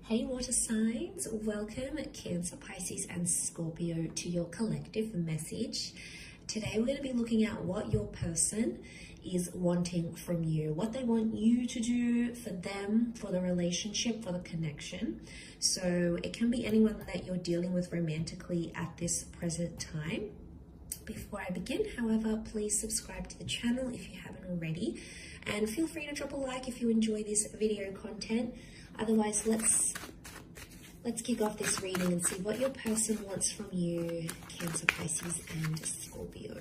Hey water signs, welcome Cancer, Pisces and Scorpio to your collective message. Today we're going to be looking at what your person is wanting from you, what they want you to do for them, for the relationship, for the connection. So it can be anyone that you're dealing with romantically at this present time. Before I begin, however, please subscribe to the channel if you haven't already, and feel free to drop a like if you enjoy this video content. Otherwise, let's kick off this reading and see what your person wants from you, Cancer, Pisces and Scorpio.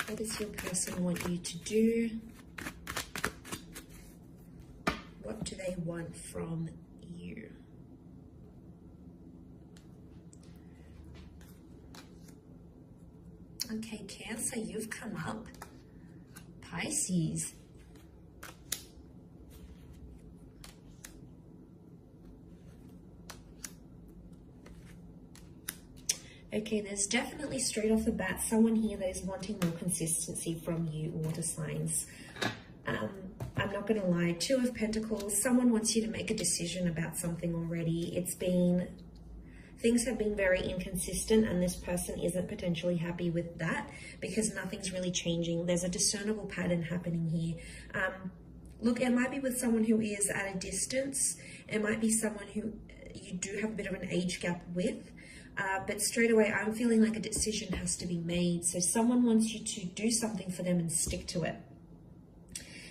What does your person want you to do? What do they want from you? Okay, Cancer, you've come up. Pisces. Okay, there's definitely straight off the bat someone here that is wanting more consistency from you, water signs. I'm not going to lie, Two of Pentacles, someone wants you to make a decision about something already. Things have been very inconsistent and this person isn't potentially happy with that because nothing's really changing. There's a discernible pattern happening here. Look, it might be with someone who is at a distance. It might be someone who you do have a bit of an age gap with. But straight away, I'm feeling like a decision has to be made. So someone wants you to do something for them and stick to it.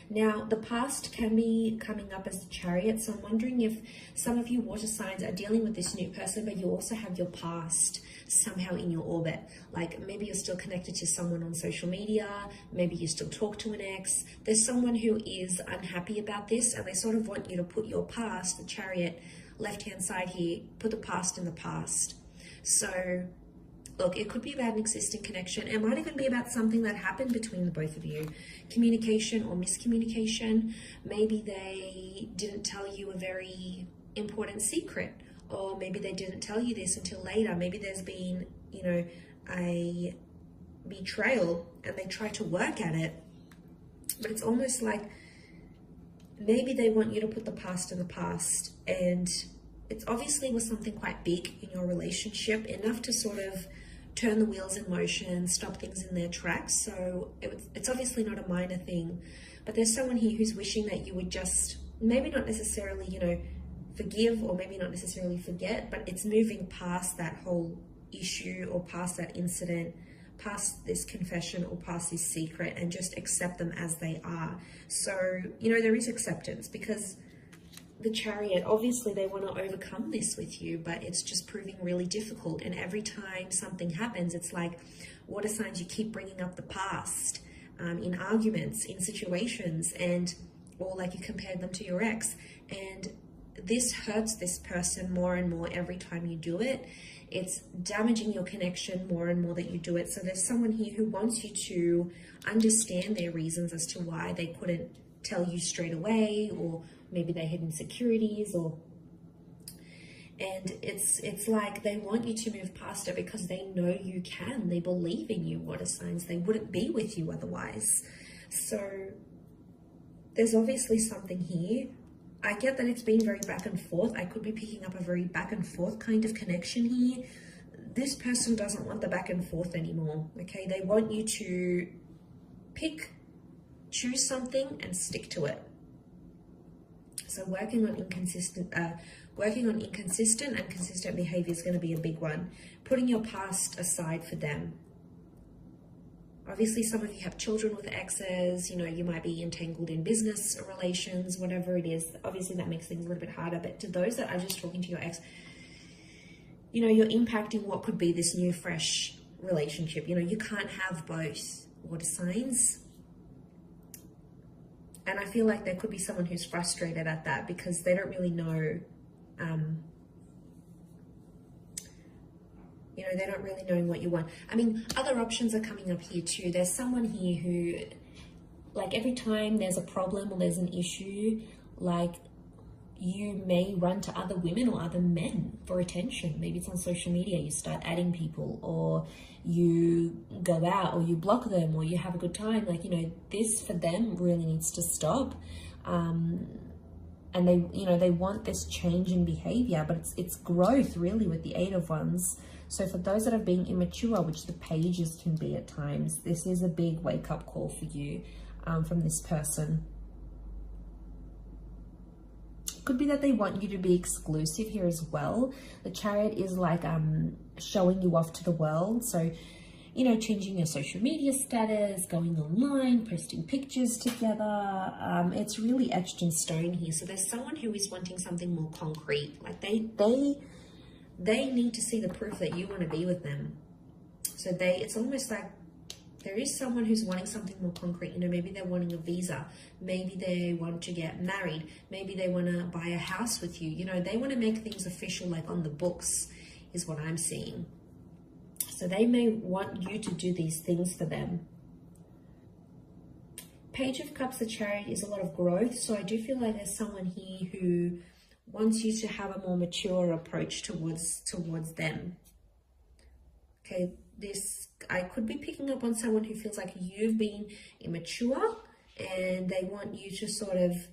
Now, the past can be coming up as the Chariot. So I'm wondering if some of you water signs are dealing with this new person, but you also have your past somehow in your orbit. Like maybe you're still connected to someone on social media. Maybe you still talk to an ex. There's someone who is unhappy about this and they sort of want you to put your past, the Chariot, left-hand side here, put the past in the past. So, look, it could be about an existing connection. It might even be about something that happened between the both of you. Communication or miscommunication. Maybe they didn't tell you a very important secret. Or maybe they didn't tell you this until later. Maybe there's been, a betrayal and they try to work at it. But it's almost like maybe they want you to put the past in the past, and it's obviously was something quite big in your relationship, enough to sort of turn the wheels in motion, stop things in their tracks. So it's obviously not a minor thing, but there's someone here who's wishing that you would just maybe not necessarily, forgive or maybe not necessarily forget, but it's moving past that whole issue or past that incident, past this confession or past this secret, and just accept them as they are. So, there is acceptance because the Chariot, obviously they want to overcome this with you, but it's just proving really difficult. And every time something happens, it's like water signs, you keep bringing up the past in arguments, in situations, or like you compared them to your ex. And this hurts this person more and more every time you do it. It's damaging your connection more and more that you do it. So there's someone here who wants you to understand their reasons as to why they couldn't tell you straight away, or maybe they had insecurities, and it's like they want you to move past it because they know you can. They believe in you, water signs. They wouldn't be with you otherwise. So there's obviously something here. I get that it's been very back and forth. I could be picking up a very back and forth kind of connection here. This person doesn't want the back and forth anymore, okay? They want you to choose something and stick to it. So working on inconsistent and consistent behavior is going to be a big one. Putting your past aside for them. Obviously, some of you have children with exes. You might be entangled in business relations, whatever it is. Obviously, that makes things a little bit harder. But to those that are just talking to your ex, you're impacting what could be this new, fresh relationship. You can't have both, water signs. And I feel like there could be someone who's frustrated at that because they don't really know, they're not really knowing what you want. I mean, other options are coming up here too. There's someone here who, like every time there's a problem or there's an issue, like you may run to other women or other men for attention. Maybe it's on social media, you start adding people, or you go out, or you block them, or you have a good time. Like, you know, this for them really needs to stop. and they, you know, they want this change in behavior, but it's growth really with the Eight of Wands. So for those that are being immature, which the pages can be at times, this is a big wake-up call for you from this person. Could be that they want you to be exclusive here as well. The Chariot is like showing you off to the world. So, you know, changing your social media status, going online, posting pictures together. It's really etched in stone here. So there's someone who is wanting something more concrete. Like they need to see the proof that you want to be with them. So it's almost like there is someone who's wanting something more concrete. You know, maybe they're wanting a visa. Maybe they want to get married. Maybe they want to buy a house with you. You know, they want to make things official, like on the books, is what I'm seeing. So they may want you to do these things for them. Page of Cups, the Chariot, is a lot of growth. So I do feel like there's someone here who wants you to have a more mature approach towards them. Okay, I could be picking up on someone who feels like you've been immature and they want you to sort of,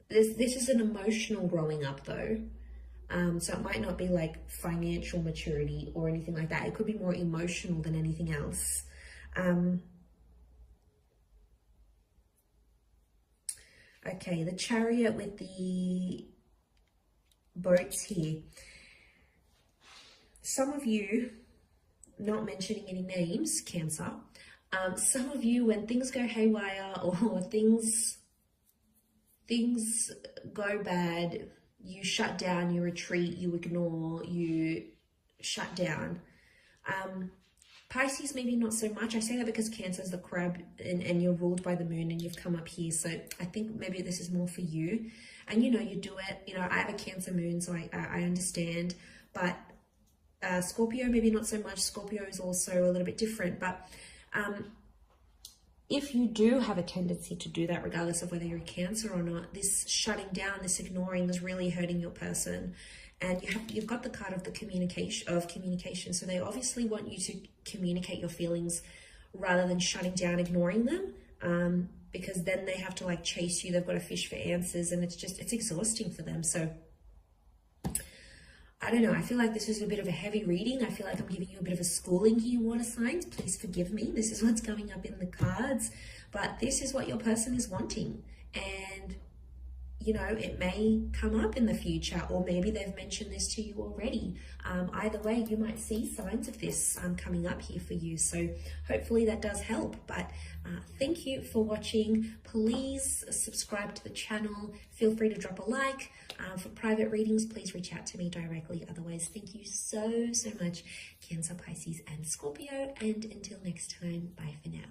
this is an emotional growing up though. So it might not be like financial maturity or anything like that. It could be more emotional than anything else. Okay, the Chariot with the boats here. Some of you, not mentioning any names, Cancer, some of you, when things go haywire or things go bad, you shut down, you retreat, you ignore, you shut down. Pisces, maybe not so much. I say that because Cancer is the crab and you're ruled by the moon and you've come up here. So I think maybe this is more for you. And, you know, you do it. You know, I have a Cancer moon, so I understand. But Scorpio, maybe not so much. Scorpio is also a little bit different. But if you do have a tendency to do that, regardless of whether you're a Cancer or not, this shutting down, this ignoring is really hurting your person. And you've got the card of the communication. So they obviously want you to communicate your feelings rather than shutting down, ignoring them. Because then they have to like chase you. They've got to fish for answers, and it's exhausting for them. So I don't know. I feel like this is a bit of a heavy reading. I feel like I'm giving you a bit of a schooling here, water signs. Please forgive me. This is what's coming up in the cards. But this is what your person is wanting. And, you know, it may come up in the future, or maybe they've mentioned this to you already. Either way, you might see signs of this coming up here for you. So hopefully that does help. But thank you for watching. Please subscribe to the channel. Feel free to drop a like. For private readings, please reach out to me directly. Otherwise, thank you so much, Cancer, Pisces, and Scorpio. And until next time, bye for now.